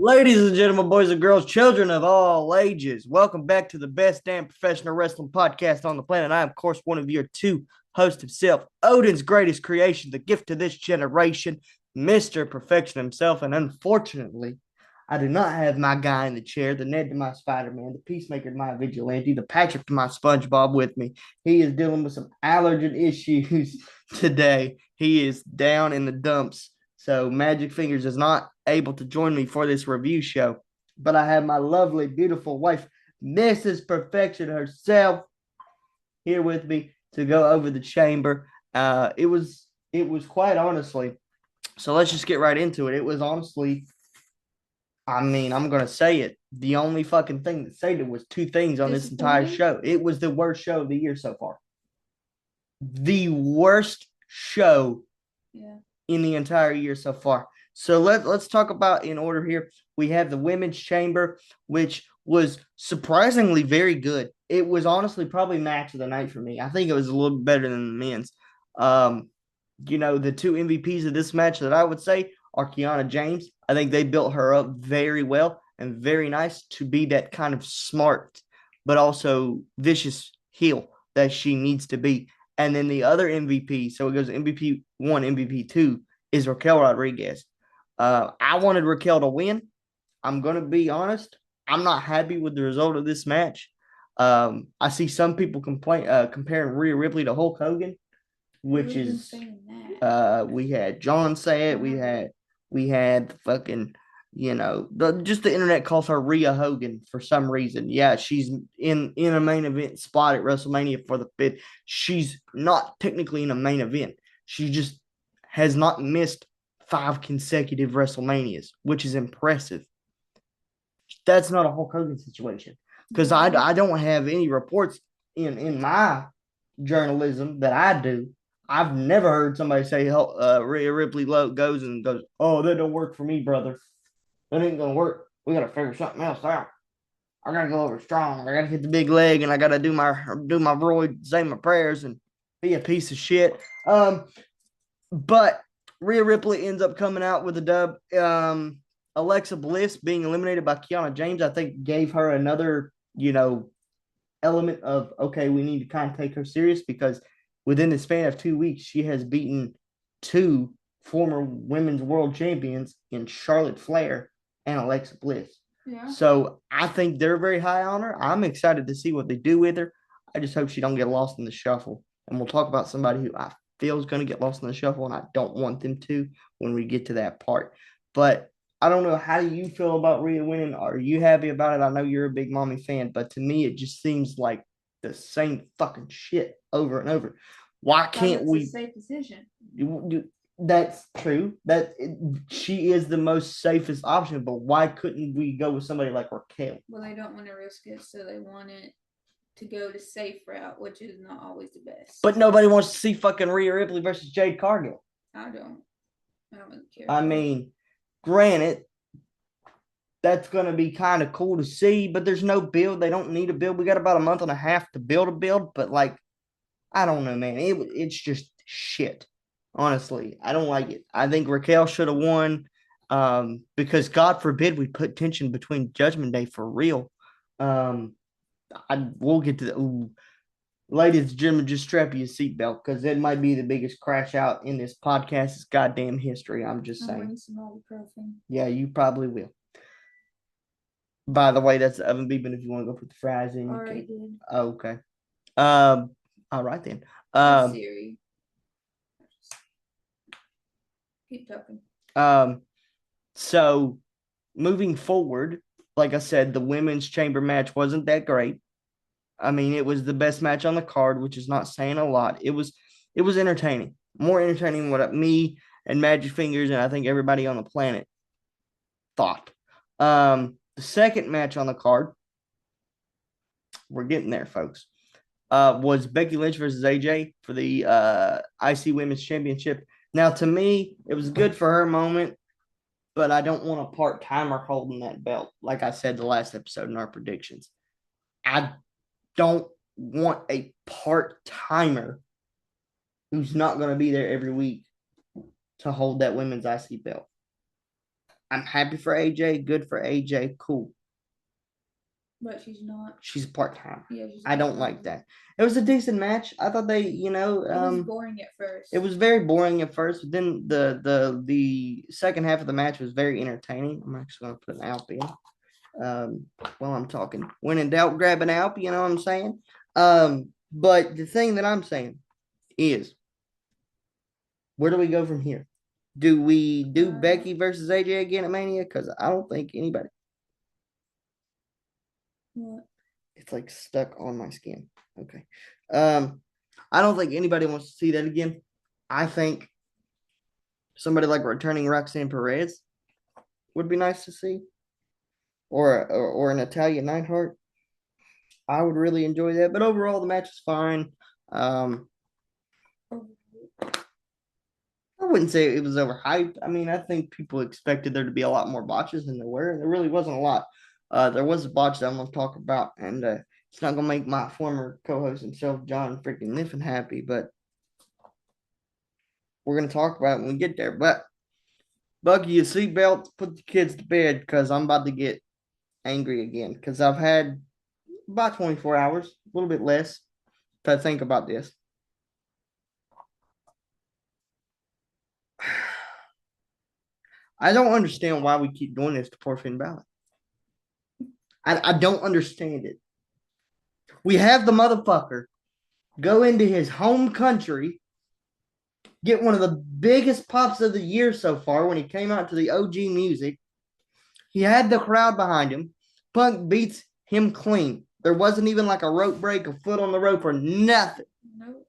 Ladies and gentlemen, boys and girls, children of all ages, welcome back to the best damn professional wrestling podcast on the planet. I am, of course, one of your two hosts himself, Odin's greatest creation, the gift to this generation, Mr. Perfection himself. And unfortunately, I do not have my guy in the chair, the Ned to my Spider-Man, the Peacemaker to my Vigilante, the Patrick to my SpongeBob with me. He is dealing with some allergen issues today. He is down in the dumps. So Magic Fingers is not able to join me for this review show, but I have my lovely, beautiful wife, Mrs. Perfection herself, here with me to go over the chamber. It was quite honestly. So let's just get right into it. It was honestly, I'm gonna say it. The only fucking thing that saved it was two things on this entire show. It was the worst show of the year so far. The worst show in the entire year so far. So let's talk about in order here. We have the women's chamber, which was surprisingly very good. It was honestly probably match of the night for me. I think it was a little bit better than the men's. Um, the two MVPs of this match that I would say are Kiana James. I think they built her up very well and very nice to be that kind of smart but also vicious heel that she needs to be. And then the other MVP, so it goes MVP one, MVP two, is Raquel Rodriguez. I wanted Raquel to win. I'm going to be honest. I'm not happy with the result of this match. I see some people comparing Rhea Ripley to Hulk Hogan, which is we had John say it. We had the fucking just the internet calls her Rhea Hogan for some reason. Yeah, she's in a main event spot at WrestleMania for the fifth. She's not technically in a main event. She just has not missed 5 consecutive WrestleManias, which is impressive. That's not a Hulk Hogan situation because I don't have any reports in my journalism that I do. I've never heard somebody say Rhea Ripley goes, oh, that don't work for me, brother. That ain't gonna work. We gotta figure something else out. I gotta go over strong. I gotta hit the big leg, and I gotta do my Roy, say my prayers, and be a piece of shit. But Rhea Ripley ends up coming out with a dub. Alexa Bliss being eliminated by Kiana James, I think, gave her another, element of okay, we need to kind of take her serious because within the span of 2 weeks, she has beaten two former women's world champions in Charlotte Flair and Alexa Bliss. Yeah. So I think they're very high on her. I'm excited to see what they do with her. I just hope she don't get lost in the shuffle. And we'll talk about somebody who I feel is going to get lost in the shuffle, and I don't want them to when we get to that part. But I don't know. How do you feel about Rhea winning? Are you happy about it? I know you're a big mommy fan, but to me, it just seems like the same fucking shit over and over. Why can't we? It's a safe decision. That's true. She is the most safest option, but why couldn't we go with somebody like Raquel? Well, they don't want to risk it, so they want it to go the safe route, which is not always the best. But nobody wants to see fucking Rhea Ripley versus Jade Cargill. I don't really care. I mean, granted, that's going to be kind of cool to see, but there's no build. They don't need a build. We got about a month and a half to build a build, but I don't know, man. It's just shit. Honestly, I don't like it. I think Raquel should have won because God forbid we put tension between Judgment Day for real. We'll get to the ladies and gentlemen, just strap your seatbelt because it might be the biggest crash out in this podcast's goddamn history. I'm just saying. Yeah, you probably will. By the way, that's the oven beeping if you want to go put the fries in. Already did. Oh, okay. All right then. Siri. Keep talking. So moving forward, like I said, the women's chamber match wasn't that great. I mean, it was the best match on the card, which is not saying a lot. It was entertaining, more entertaining than what me and Magic Fingers and I think everybody on the planet thought. The second match on the card, we're getting there, folks, was Becky Lynch versus AJ for the IC Women's Championship. Now, to me, it was good for her moment, but I don't want a part-timer holding that belt, like I said the last episode in our predictions. I don't want a part-timer who's not going to be there every week to hold that women's IC belt. I'm happy for AJ. Good for AJ. Cool. But she's not. She's part-time. Yeah, she's I don't like that. It was a decent match. I thought they, It was boring at first. it was very boring at first, but then the second half of the match was very entertaining. I'm actually going to put an Alp in while I'm talking. When in doubt, grab an Alp. You know what I'm saying? But the thing that I'm saying is, where do we go from here? Do we do Becky versus AJ again at Mania? Because I don't think anybody. What? It's like stuck on my skin. Okay. I don't think anybody wants to see that again. I think somebody like returning Roxanne Perez would be nice to see, or an Italian Neidhart. I would really enjoy that. But overall, the match is fine. I wouldn't say it was overhyped. I mean, I think people expected there to be a lot more botches than there were. There really wasn't a lot. There was a botch that I'm going to talk about, and it's not going to make my former co-host himself, John freaking Niffen, happy, but we're going to talk about it when we get there. But Bucky, your seatbelt, put the kids to bed because I'm about to get angry again because I've had about 24 hours, a little bit less, to think about this. I don't understand why we keep doing this to poor Finn Balor. I don't understand it. We have the motherfucker go into his home country, get one of the biggest pops of the year so far when he came out to the OG music. He had the crowd behind him. Punk beats him clean. There wasn't even like a rope break, a foot on the rope, or nothing. Nope.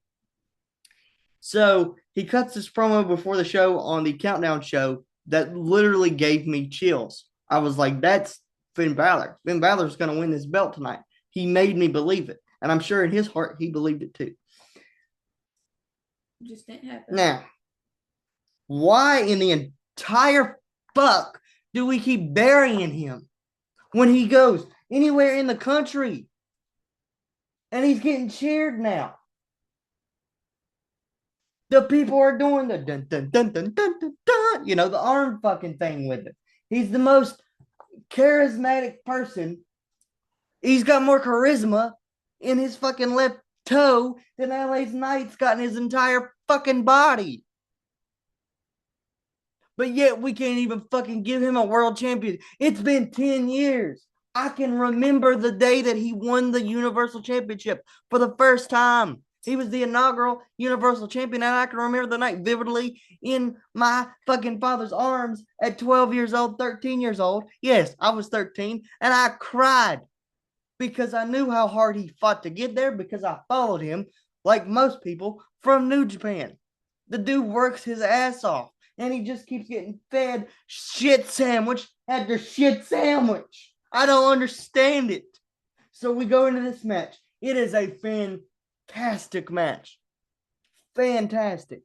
So he cuts this promo before the show on the Countdown show that literally gave me chills. I was like, that's Finn Balor. Finn Balor's going to win this belt tonight. He made me believe it. And I'm sure in his heart, he believed it too. Just didn't happen. Now, why in the entire fuck do we keep burying him when he goes anywhere in the country? And he's getting cheered now. The people are doing the dun dun dun dun dun dun dun, the arm fucking thing with it. He's the most charismatic person. He's got more charisma in his fucking left toe than LA's Knight's got in his entire fucking body. But yet we can't even fucking give him a world champion. It's been 10 years. I can remember the day that he won the Universal Championship for the first time. He was the inaugural Universal Champion, and I can remember the night vividly in my fucking father's arms at 12 years old, 13 years old. Yes, I was 13, and I cried because I knew how hard he fought to get there because I followed him, like most people, from New Japan. The dude works his ass off, and he just keeps getting fed shit sandwich after shit sandwich. I don't understand it. So we go into this match. It is a fantastic match. Fantastic.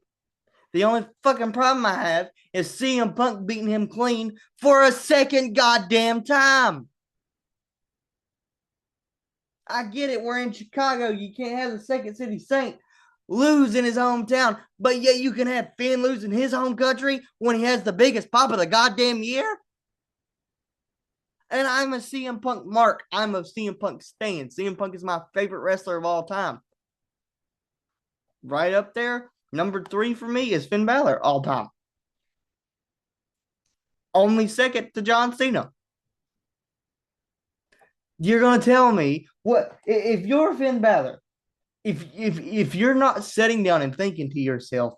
The only fucking problem I have is CM Punk beating him clean for a second goddamn time. I get it. We're in Chicago. You can't have the Second City Saint lose in his hometown, but yet you can have Finn lose in his home country when he has the biggest pop of the goddamn year. And I'm a CM Punk mark. I'm a CM Punk stan. CM Punk is my favorite wrestler of all time. Right up there, number 3 for me is Finn Balor all time. Only second to John Cena. You're gonna tell me what if you're Finn Balor? If you're not sitting down and thinking to yourself,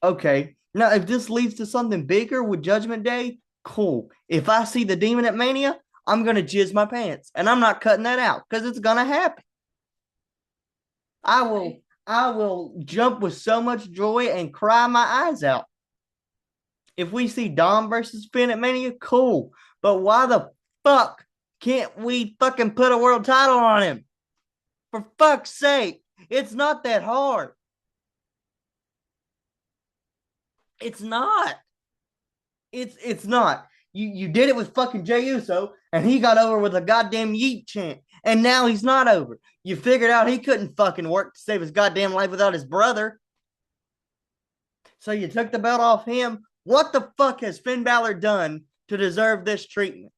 okay, now if this leads to something bigger with Judgment Day, cool. If I see the Demon at Mania, I'm gonna jizz my pants, and I'm not cutting that out because it's gonna happen. I will jump with so much joy and cry my eyes out. If we see Dom versus Finn at Mania, cool. But why the fuck can't we fucking put a world title on him? For fuck's sake, it's not that hard. It's not. It's not. You did it with fucking Jey Uso, and he got over with a goddamn yeet chant, and now he's not over. You figured out he couldn't fucking work to save his goddamn life without his brother. So you took the belt off him, What the fuck has Finn Balor done to deserve this treatment?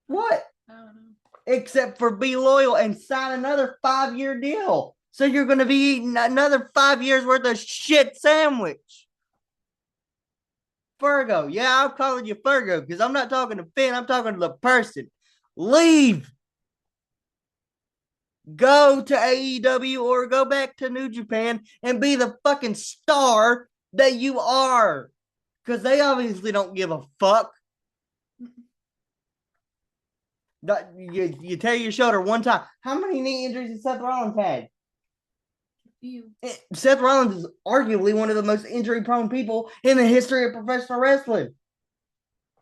What? I don't know. Except for be loyal and sign another 5-year deal. So you're going to be eating another 5 years worth of shit sandwich. Fergo. Yeah, I'm calling you Fergo because I'm not talking to Finn. I'm talking to the person. Leave. Go to AEW or go back to New Japan and be the fucking star that you are. Because they obviously don't give a fuck. You tear your shoulder one time. How many knee injuries has Seth Rollins had? You. Seth Rollins is arguably one of the most injury-prone people in the history of professional wrestling.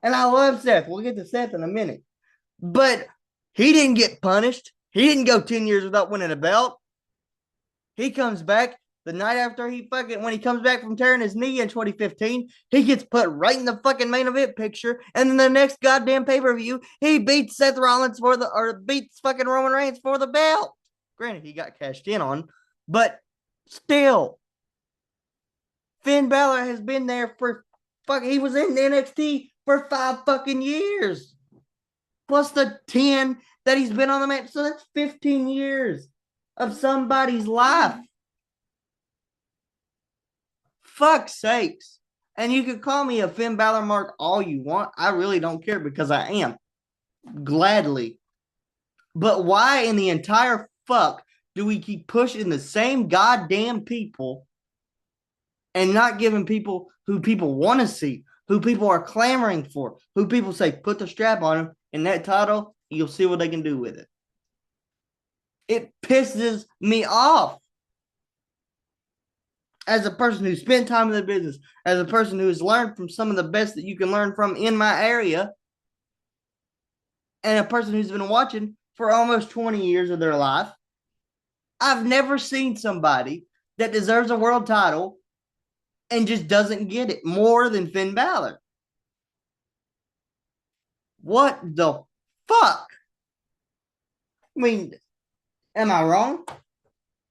And I love Seth. We'll get to Seth in a minute. But he didn't get punished. He didn't go 10 years without winning a belt. He comes back the night after when he comes back from tearing his knee in 2015, he gets put right in the fucking main event picture. And then the next goddamn pay-per-view, he beats Seth Rollins beats fucking Roman Reigns for the belt. Granted, he got cashed in on, but still, Finn Balor has been there he was in NXT for 5 fucking years. Plus the 10 that he's been on the map. So that's 15 years of somebody's life. Fuck's sakes. And you could call me a Finn Balor mark all you want. I really don't care because I am. Gladly. But why in the entire fuck do we keep pushing the same goddamn people and not giving people who people want to see, who people are clamoring for, who people say, put the strap on them, and that title, you'll see what they can do with it. It pisses me off. As a person who spent time in the business, as a person who has learned from some of the best that you can learn from in my area, and a person who's been watching for almost 20 years of their life, I've never seen somebody that deserves a world title and just doesn't get it more than Finn Balor. What the fuck? I mean, am I wrong?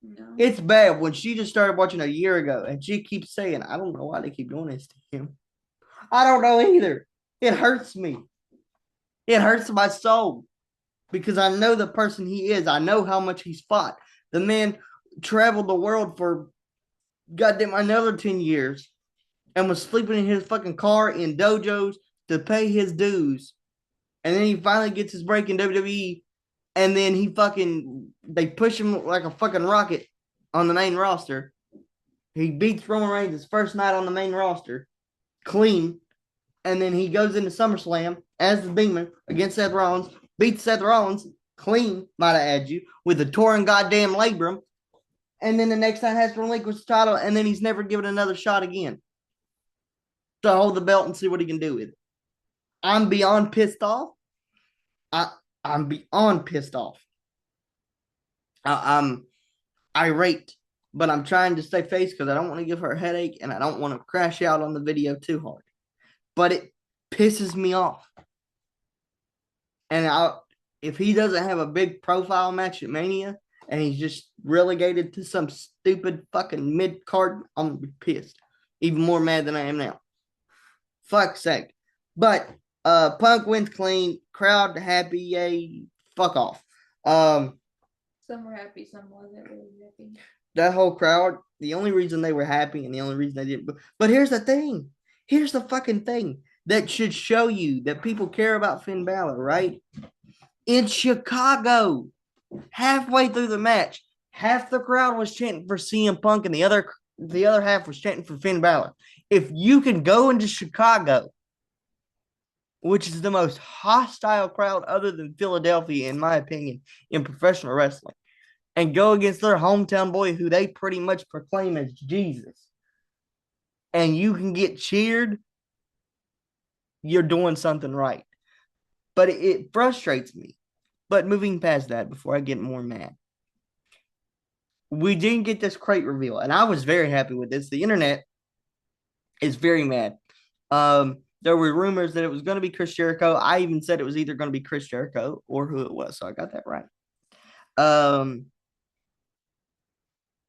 No. It's bad when she just started watching a year ago and she keeps saying, I don't know why they keep doing this to him. I don't know either. It hurts me. It hurts my soul because I know the person he is. I know how much he's fought. The man traveled the world for goddamn another 10 years and was sleeping in his fucking car in dojos to pay his dues. And then he finally gets his break in WWE. And then they push him like a fucking rocket on the main roster. He beats Roman Reigns his first night on the main roster, clean. And then he goes into SummerSlam as the Demon against Seth Rollins, beats Seth Rollins, clean, might I add you, with a torn goddamn labrum. And then the next time has to relinquish the title, and then he's never given another shot again to hold the belt and see what he can do with it. I'm beyond pissed off. I'm beyond pissed off. I'm irate, but I'm trying to stay face because I don't want to give her a headache and I don't want to crash out on the video too hard. But it pisses me off. And if he doesn't have a big profile match at Mania and he's just relegated to some stupid fucking mid-card, I'm going to be pissed. Even more mad than I am now. Fuck's sake. But Punk wins clean. Crowd happy. Yay. Fuck off. Some were happy, some wasn't really happy. That whole crowd, the only reason they were happy and the only reason they didn't. But here's the thing. Here's the fucking thing that should show you that people care about Finn Balor, right? In Chicago, halfway through the match, half the crowd was chanting for CM Punk and the other half was chanting for Finn Balor. If you can go into Chicago, which is the most hostile crowd other than Philadelphia, in my opinion, in professional wrestling, and go against their hometown boy who they pretty much proclaim as Jesus, and you can get cheered, you're doing something right. But it frustrates me. But moving past that, before I get more mad, we didn't get this crate reveal, and I was very happy with this. The internet is very mad. There were rumors that it was going to be Chris Jericho. I even said it was either going to be Chris Jericho or who it was, so I got that right.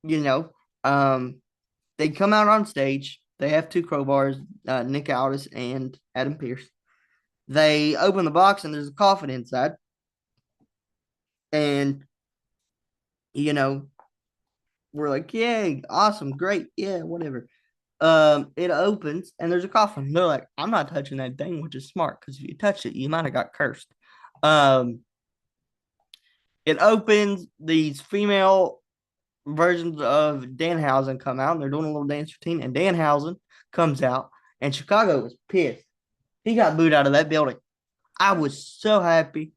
You know, they come out on stage They have two crowbars, Nick Aldis and Adam Pearce. They open the box and there's a coffin inside. And, you know, we're like, yay, awesome, great, yeah, whatever. It opens and there's a coffin. They're like, I'm not touching that thing, which is smart because if you touch it, you might have got cursed. Um, it opens, these female versions of Danhausen come out and they're doing a little dance routine, and Danhausen comes out, and Chicago was pissed. He got booed out of that building. I was so happy.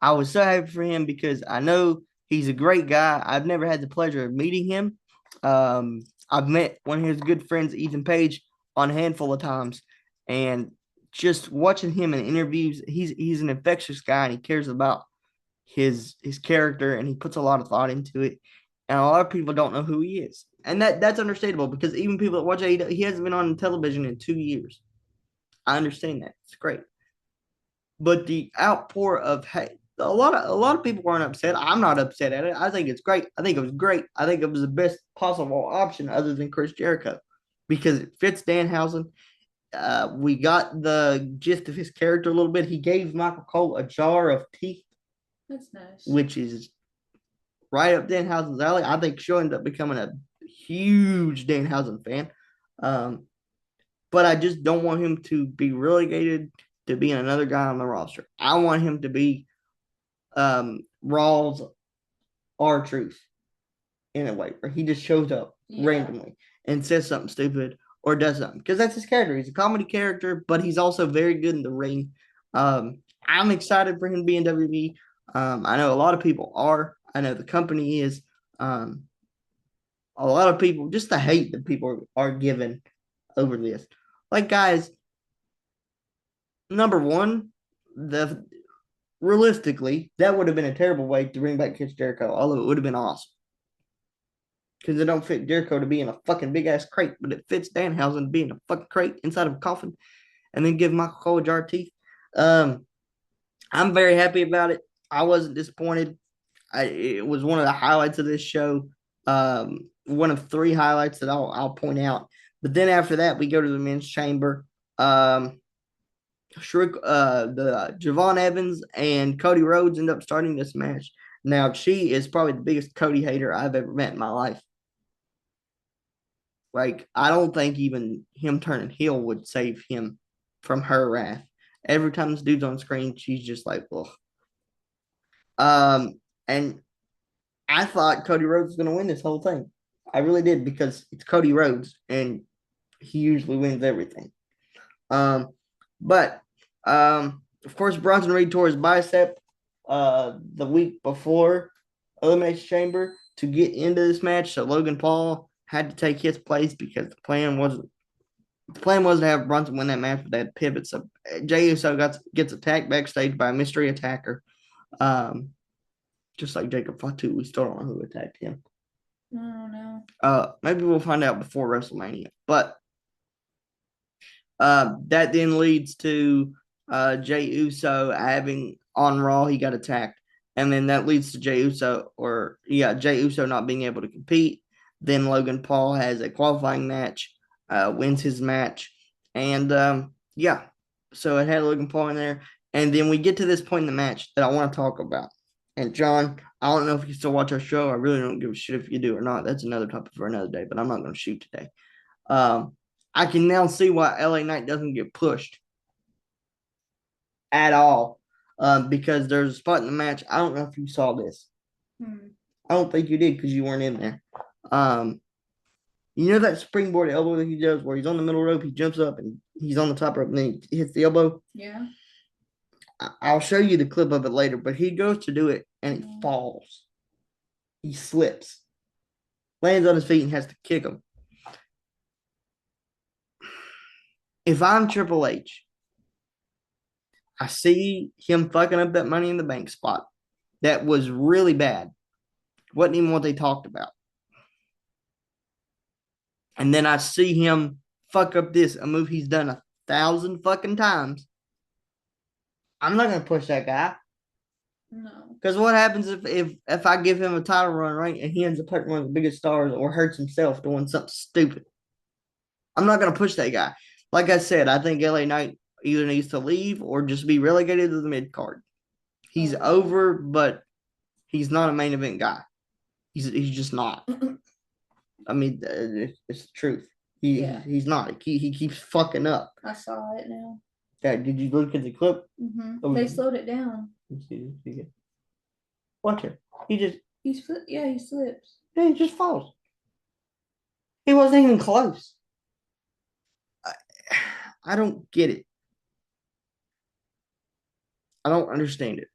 I was so happy for him because I know he's a great guy. I've never had the pleasure of meeting him. I've met one of his good friends, Ethan Page, on a handful of times, and just watching him in interviews, he's an infectious guy and he cares about his character and he puts a lot of thought into it. And a lot of people don't know who he is, and that's understandable because even people that watch AEW, he hasn't been on television in 2 years. I understand that. It's great. But the outpour of hate, a lot of people weren't upset. I'm not upset at it. I think it's great. I think it was great. I think it was the best possible option other than Chris Jericho because it fits Danhausen. We got the gist of his character a little bit. He gave Michael Cole a jar of teeth. That's nice. Which is right up Danhausen's alley. I think she'll end up becoming a huge Danhausen fan. But I just don't want him to be relegated to being another guy on the roster. I want him to be Raw's R-Truth in a way, where he just shows up randomly and says something stupid or does something. Because that's his character. He's a comedy character, but he's also very good in the ring. I'm excited for him to be in WWE. I know a lot of people are. I know the company is. A lot of people, just the hate that people are given over this. Like, guys, number one, realistically, that would have been a terrible way to bring back Chris Jericho, although it would have been awesome. Because it don't fit Jericho to be in a fucking big ass crate, but it fits Danhausen to be in a fucking crate inside of a coffin and then give Michael Cole a jar of teeth. I'm very happy about it. I wasn't disappointed. It was one of the highlights of this show. One of three highlights that I'll point out. But then after that, we go to the men's chamber. The Javon Evans and Cody Rhodes end up starting this match. Now, she is probably the biggest Cody hater I've ever met in my life. Like, I don't think even him turning heel would save him from her wrath. Every time this dude's on screen, she's just like, ugh. And I thought Cody Rhodes was going to win this whole thing. I really did because it's Cody Rhodes and he usually wins everything. But of course, Bronson Reed tore his bicep the week before Elimination Chamber to get into this match. So Logan Paul had to take his place because the plan wasn't to have Bronson win that match, but they had pivot. So Jey Uso gets attacked backstage by a mystery attacker. Just like Jacob Fatu, we still don't know who attacked him. I don't know. Maybe we'll find out before WrestleMania. But that then leads to Jey Uso having on Raw, he got attacked. And then that leads to Jey Uso not being able to compete. Then Logan Paul has a qualifying match, wins his match. And so it had Logan Paul in there. And then we get to this point in the match that I want to talk about. And John, I don't know if you still watch our show. I really don't give a shit if you do or not. That's another topic for another day, but I'm not going to shoot today. I can now see why LA Knight doesn't get pushed at all because there's a spot in the match. I don't know if you saw this. I don't think you did because you weren't in there. You know that springboard elbow that he does where he's on the middle rope, he jumps up and he's on the top rope and then he hits the elbow? Yeah. I'll show you the clip of it later, but he goes to do it and he falls. He slips, lands on his feet and has to kick him. If I'm Triple H, I see him fucking up that Money in the Bank spot. That was really bad. Wasn't even what they talked about. And then I see him fuck up a move he's done 1,000 fucking times. I'm not going to push that guy. No. Because what happens if I give him a title run, right, and he ends up hurting one of the biggest stars or hurts himself doing something stupid? I'm not gonna push that guy. Like I said, I think LA Knight either needs to leave or just be relegated to the mid card. He's over, but he's not a main event guy. He's just not. I mean, it's the truth. He's not. He keeps fucking up. I saw it now. Did you look at the clip? Mm-hmm. They slowed it down. Watch it. He slips. Yeah, he just falls. He wasn't even close. I don't get it. I don't understand it.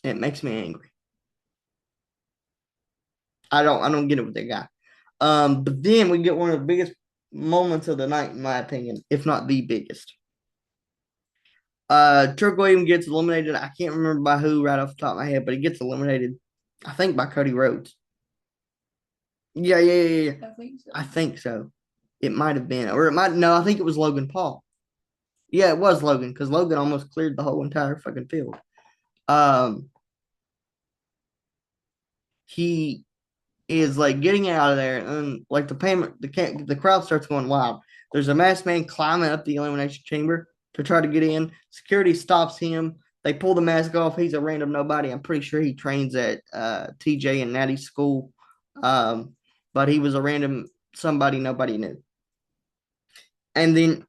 It makes me angry. I don't get it with that guy. But then we get one of the biggest moments of the night, in my opinion, if not the biggest. Trick Williams gets eliminated. I can't remember by who right off the top of my head, but he gets eliminated, I think, by Cody Rhodes. Yeah. I think so. It might have been, or it might, no, I think it was Logan Paul. Yeah, it was Logan, because Logan almost cleared the whole entire fucking field. He is like getting out of there, and like the crowd starts going wild. There's a masked man climbing up the Elimination Chamber to try to get in. Security stops him. They pull the mask off. He's a random nobody. I'm pretty sure he trains at TJ and Natty's school. But he was a random somebody nobody knew. And then,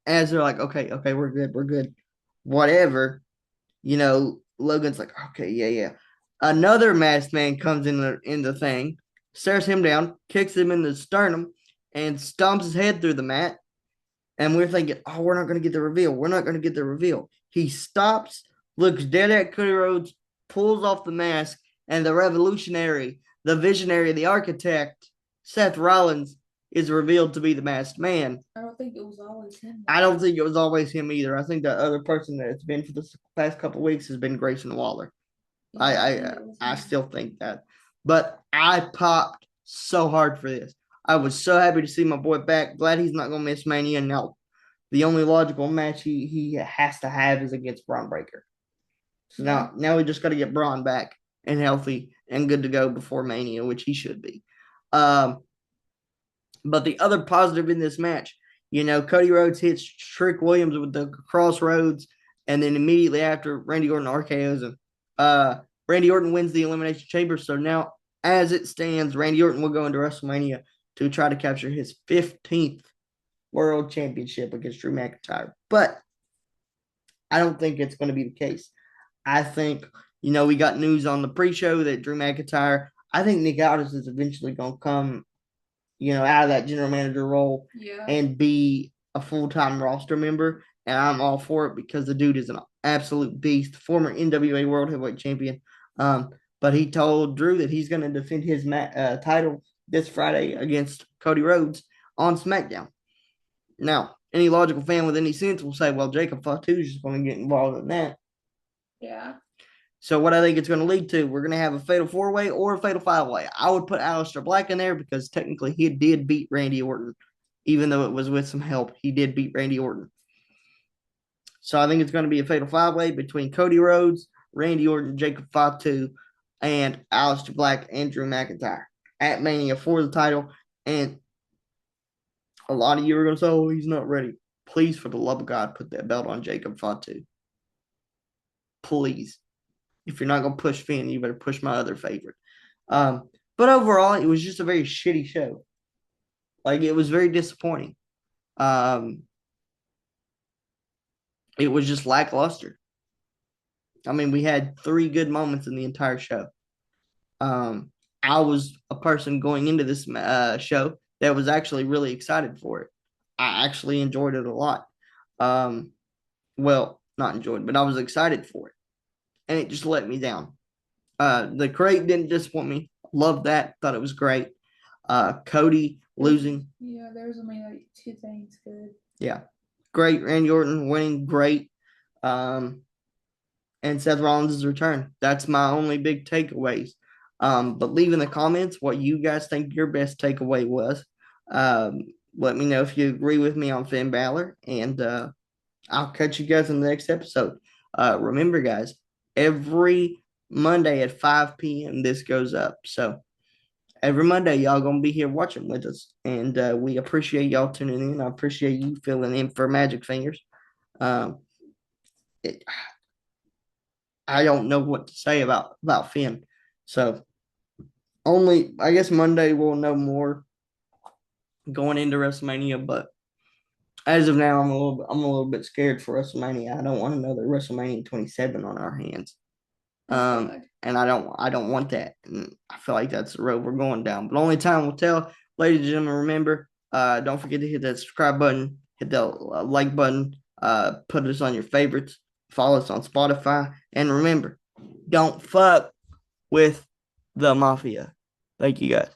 as they're like, okay, we're good, whatever, Logan's like, okay, yeah. Another masked man comes in the thing, stares him down, kicks him in the sternum, and stomps his head through the mat. And we're thinking, oh, we're not going to get the reveal. He stops, looks dead at Cody Rhodes, pulls off the mask, and the revolutionary, the visionary, the architect, Seth Rollins, is revealed to be the masked man. I don't think it was always him. I don't think it was always him either. I think the other person that it's been for the past couple of weeks has been Grayson Waller. Yeah, I still think that. But I popped so hard for this. I was so happy to see my boy back. Glad he's not going to miss Mania. Now, the only logical match he has to have is against Braun Breaker. So now we just got to get Braun back and healthy and good to go before Mania, which he should be. But the other positive in this match, Cody Rhodes hits Trick Williams with the crossroads, and then immediately after, Randy Orton RKOs him. Randy Orton wins the Elimination Chamber. So now, as it stands, Randy Orton will go into WrestleMania to try to capture his 15th World Championship against Drew McIntyre. But I don't think it's going to be the case. I think, we got news on the pre-show that Drew McIntyre, I think Nick Aldis is eventually going to come, out of that general manager role and be a full-time roster member. And I'm all for it because the dude is an absolute beast, former NWA World Heavyweight Champion. But he told Drew that he's going to defend his title this Friday against Cody Rhodes on SmackDown. Now, any logical fan with any sense will say, well, Jacob Fatu is just going to get involved in that. Yeah. So what I think it's going to lead to, we're going to have a fatal 4-way or a fatal 5-way. I would put Aleister Black in there because technically he did beat Randy Orton. Even though it was with some help, he did beat Randy Orton. So I think it's going to be a fatal 5-way between Cody Rhodes, Randy Orton, Jacob Fatu, and Aleister Black and Drew McIntyre at Mania for the title. And a lot of you are going to say, oh, he's not ready. Please, for the love of God, put that belt on Jacob Fatu. Please. If you're not going to push Finn, you better push my other favorite. But overall, it was just a very shitty show. Like, it was very disappointing. It was just lackluster. I mean, we had 3 good moments in the entire show. I was a person going into this show that was actually really excited for it. I actually enjoyed it a lot. Well, not enjoyed, but I was excited for it. And it just let me down. The crate didn't disappoint me. Loved that. Thought it was great. Cody losing. Yeah, there was only like 2 things good. Yeah. Great. Randy Orton winning. Great. And Seth Rollins' return. That's my only big takeaways. But leave in the comments what you guys think your best takeaway was. Let me know if you agree with me on Finn Balor. And I'll catch you guys in the next episode. Remember, guys, every Monday at 5 p.m. this goes up. So every Monday, y'all gonna be here watching with us, and we appreciate y'all tuning in. I appreciate you filling in for Magic Fingers. Um, it, I don't know what to say about Finn, so only I guess Monday we'll know more going into WrestleMania. But as of now, I'm a little bit scared for WrestleMania. I don't want another WrestleMania 27 on our hands. And I don't want that. And I feel like that's the road we're going down. But only time will tell. Ladies and gentlemen, remember, don't forget to hit that subscribe button, hit that like button, put us on your favorites, follow us on Spotify, and remember, don't fuck with the mafia. Thank you guys.